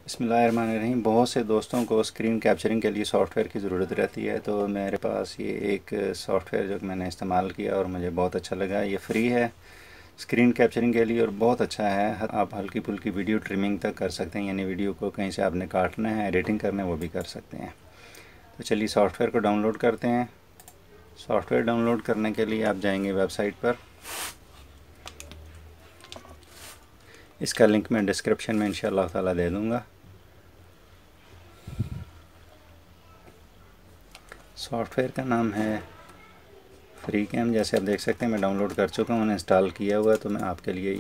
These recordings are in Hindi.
बिस्मिल्लाहिर्रहमानिर्रहीम। बहुत से दोस्तों को स्क्रीन कैप्चरिंग के लिए सॉफ्टवेयर की ज़रूरत रहती है, तो मेरे पास ये एक सॉफ्टवेयर जो मैंने इस्तेमाल किया और मुझे बहुत अच्छा लगा। ये फ्री है स्क्रीन कैप्चरिंग के लिए और बहुत अच्छा है। आप हल्की फुल्की वीडियो ट्रिमिंग तक कर सकते हैं, यानी वीडियो को कहीं से आपने काटना है, एडिटिंग करना है, वो भी कर सकते हैं। तो चलिए सॉफ्टवेयर को डाउनलोड करते हैं। सॉफ्टवेयर डाउनलोड करने के लिए आप जाएंगे वेबसाइट पर। इसका लिंक मैं डिस्क्रिप्शन में इंशाअल्लाह ताला दे दूँगा। सॉफ्टवेयर का नाम है फ्री कैम। जैसे आप देख सकते हैं मैं डाउनलोड कर चुका हूँ, इंस्टॉल किया हुआ है, तो मैं आपके लिए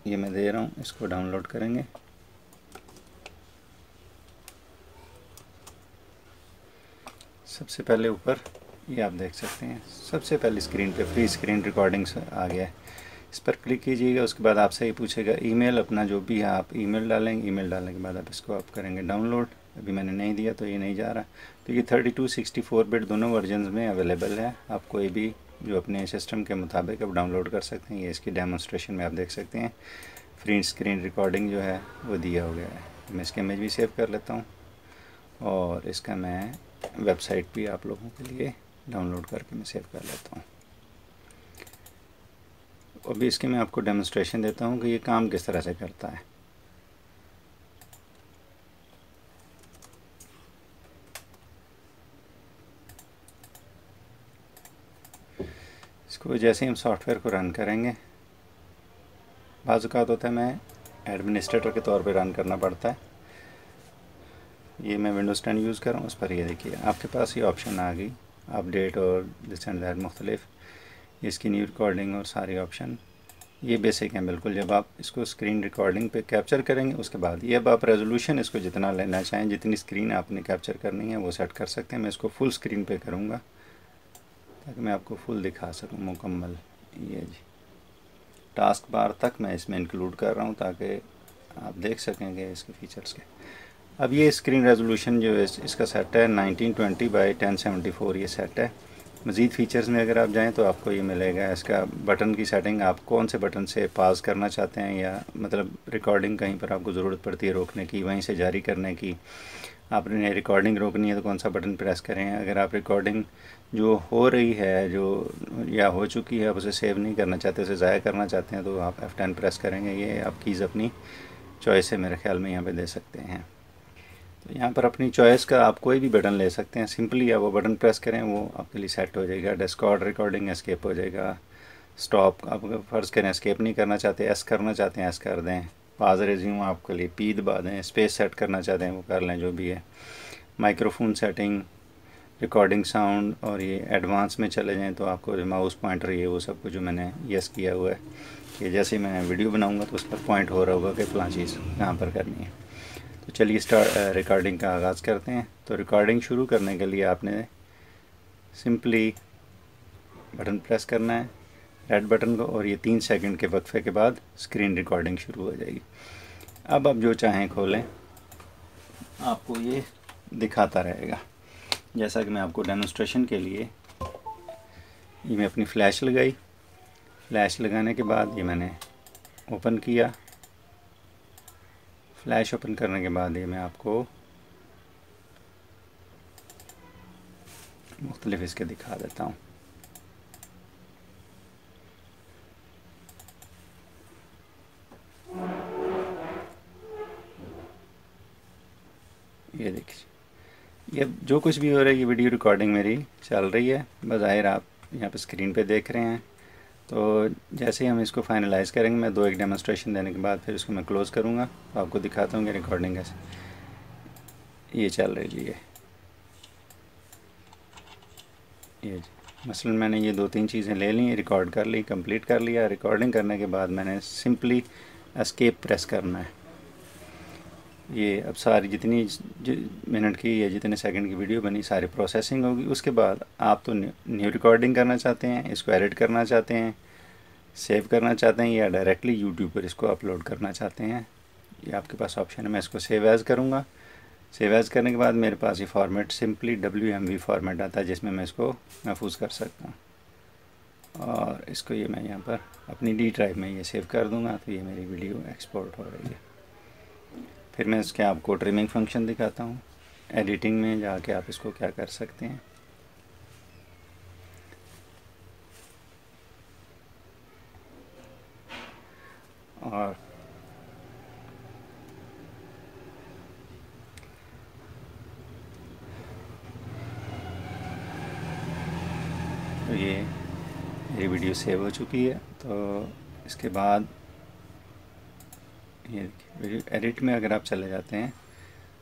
ये मैं दे रहा हूँ। इसको डाउनलोड करेंगे। सबसे पहले ऊपर ये आप देख सकते हैं, सबसे पहले स्क्रीन पे फ्री स्क्रीन रिकॉर्डिंग्स आ गया है। इस पर क्लिक कीजिएगा। उसके बाद आपसे ये पूछेगा ईमेल, अपना जो भी है आप ईमेल डालेंगे। ईमेल डालने के बाद आप इसको आप करेंगे डाउनलोड। अभी मैंने नहीं दिया तो ये नहीं जा रहा। तो ये 32 64 बिट दोनों वर्जन्स में अवेलेबल है। आप कोई भी जो अपने सिस्टम के मुताबिक आप डाउनलोड कर सकते हैं। ये इसकी डेमोन्स्ट्रेशन में आप देख सकते हैं, फ्री स्क्रीन रिकॉर्डिंग जो है वो दिया हो गया है। मैं इसकी इमेज भी सेव कर लेता हूँ और इसका मैं वेबसाइट भी आप लोगों के लिए डाउनलोड करके मैं सेव कर लेता हूँ। अभी इसके मैं आपको डेमोन्स्ट्रेशन देता हूँ कि ये काम किस तरह से करता है। इसको जैसे ही हम सॉफ्टवेयर को रन करेंगे, बाज़ औक़ात होता है मैं एडमिनिस्ट्रेटर के तौर पे रन करना पड़ता है। ये मैं विंडोज़ 10 यूज़ कर रहा हूँ। उस पर ये देखिए आपके पास ये ऑप्शन आ गई, अपडेट और दिस एंड दैट मुख्तलिफ, इसकी न्यू रिकॉर्डिंग और सारे ऑप्शन ये बेसिक हैं बिल्कुल। जब आप इसको स्क्रीन रिकॉर्डिंग पे कैप्चर करेंगे उसके बाद ये अब आप रेजोल्यूशन इसको जितना लेना चाहें, जितनी स्क्रीन आपने कैप्चर करनी है वो सेट कर सकते हैं। मैं इसको फुल स्क्रीन पे करूँगा ताकि मैं आपको फुल दिखा सकूँ मुकम्मल। ये जी टास्क बार तक मैं इसमें इंक्लूड कर रहा हूँ ताकि आप देख सकेंगे इसके फ़ीचर्स के। अब ये स्क्रीन रेजोल्यूशन जो है इसका सेट है 1920 बाई 1074, ये सेट है। मज़ीद फ़ीचर्स में अगर आप जाएं तो आपको ये मिलेगा। इसका बटन की सेटिंग, आप कौन से बटन से पास करना चाहते हैं, या मतलब रिकॉर्डिंग कहीं पर आपको ज़रूरत पड़ती है रोकने की, वहीं से जारी करने की। आपने रिकॉर्डिंग रोकनी है तो कौन सा बटन प्रेस करें। अगर आप रिकॉर्डिंग जो हो रही है जो या हो चुकी है आप उसे सेव नहीं करना चाहते, उसे ज़ाया करना चाहते हैं, तो आप F10 प्रेस करेंगे। ये आप कीज़ अपनी चॉइस है, मेरे ख्याल में यहाँ पे दे सकते हैं। तो यहाँ पर अपनी चॉइस का आप कोई भी बटन ले सकते हैं। सिंपली आप वो बटन प्रेस करें, वो आपके लिए सेट हो जाएगा। डिस्कॉर्ड रिकॉर्डिंग एस्केप हो जाएगा। स्टॉप आप फ़र्ज़ करें एस्केप नहीं करना चाहते, एस करना चाहते हैं एस कर दें। पाज रेज्यूम आपके लिए पी दबा दें। स्पेस सेट करना चाहते हैं वो कर लें, जो भी है। माइक्रोफोन सेटिंग, रिकॉर्डिंग साउंड, और ये एडवांस में चले जाएँ तो आपको माउस पॉइंटर ये वो सब कुछ जो मैंने यस किया हुआ है कि जैसे ही मैं वीडियो बनाऊँगा तो उस पर पॉइंट हो रहा होगा कि फ़लाँ चीज़ कहाँ पर करनी है। तो चलिए रिकॉर्डिंग का आगाज़ करते हैं। तो रिकॉर्डिंग शुरू करने के लिए आपने सिंपली बटन प्रेस करना है, रेड बटन को, और ये 3 सेकंड के वक्फे के बाद स्क्रीन रिकॉर्डिंग शुरू हो जाएगी। अब आप जो चाहें खोलें, आपको ये दिखाता रहेगा। जैसा कि मैं आपको डेमोन्स्ट्रेशन के लिए ये मैं अपनी फ़्लैश लगाई। फ़्लैश लगाने के बाद ये मैंने ओपन किया। फ़्लैश ओपन करने के बाद ये मैं आपको मुख्तलिफ इसके दिखा देता हूँ। ये देखिए, ये जो कुछ भी हो रहा है ये वीडियो रिकॉर्डिंग मेरी चल रही है। बज़ाहिर आप यहाँ पर स्क्रीन पे देख रहे हैं। तो जैसे ही हम इसको फाइनलाइज़ करेंगे, मैं 2 एक डेमोन्स्ट्रेशन देने के बाद फिर इसको मैं क्लोज़ करूँगा, तो आपको दिखाता हूँ कि रिकॉर्डिंग कैसे ये चल रही जी। ये जी मसलन मैंने ये 2-3 चीज़ें ले ली, रिकॉर्ड कर ली, कंप्लीट कर लिया। रिकॉर्डिंग करने के बाद मैंने सिंपली एस्केप प्रेस करना है। ये अब सारी जितनी मिनट की या जितने सेकंड की वीडियो बनी सारी प्रोसेसिंग होगी। उसके बाद आप तो न्यू रिकॉर्डिंग करना चाहते हैं, इसको एडिट करना चाहते हैं, सेव करना चाहते हैं, या डायरेक्टली यूट्यूब पर इसको अपलोड करना चाहते हैं, ये आपके पास ऑप्शन है। मैं इसको सेव एज़ करूँगा। सेव एज़ करने के बाद मेरे पास ये फॉर्मेट सिंपली WMV फॉर्मेट आता है जिसमें मैं इसको महफूज कर सकता हूँ। और इसको ये मैं यहाँ पर अपनी डी ड्राइव में ये सेव कर दूँगा, तो ये मेरी वीडियो एक्सपोर्ट हो रही है। फिर मैं इसके आपको ट्रिमिंग फंक्शन दिखाता हूँ। एडिटिंग में जाके आप इसको क्या कर सकते हैं, और तो ये मेरी वीडियो सेव हो चुकी है। तो इसके बाद ये वीडियो एडिट में अगर आप चले जाते हैं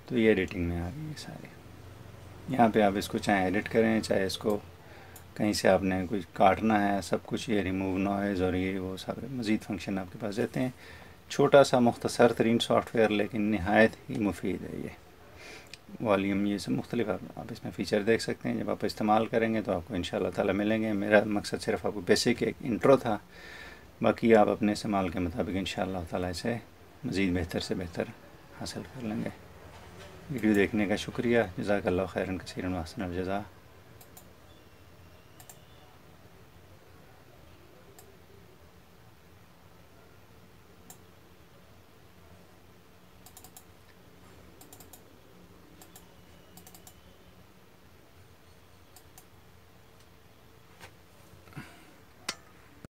तो ये एडिटिंग में आ गई है सारी। यहाँ पे आप इसको चाहे एडिट करें, चाहे इसको कहीं से आपने कुछ काटना है, सब कुछ ये रिमूव नॉइज़ और ये वो सारे मज़ीद फंक्शन आपके पास रहते हैं। छोटा सा मुख्तसर तरीन सॉफ्टवेयर, लेकिन नहायत ही मुफीद है। ये वॉल्यूम, ये सब मुख्तलिफ आप इसमें फ़ीचर देख सकते हैं। जब आप इस्तेमाल करेंगे तो आपको इंशाल्लाह ताला मिलेंगे। मेरा मकसद सिर्फ आपको बेसिक एक इंट्रो था, बाकी आप अपने इस्तेमाल के मुताबिक इंशाल्लाह ताला इसे मज़ीद बेहतर से बेहतर हासिल कर लेंगे। वीडियो देखने का शुक्रिया। जज़ाकल्लाहु खैरन कसीरन व अहसनल जज़ा।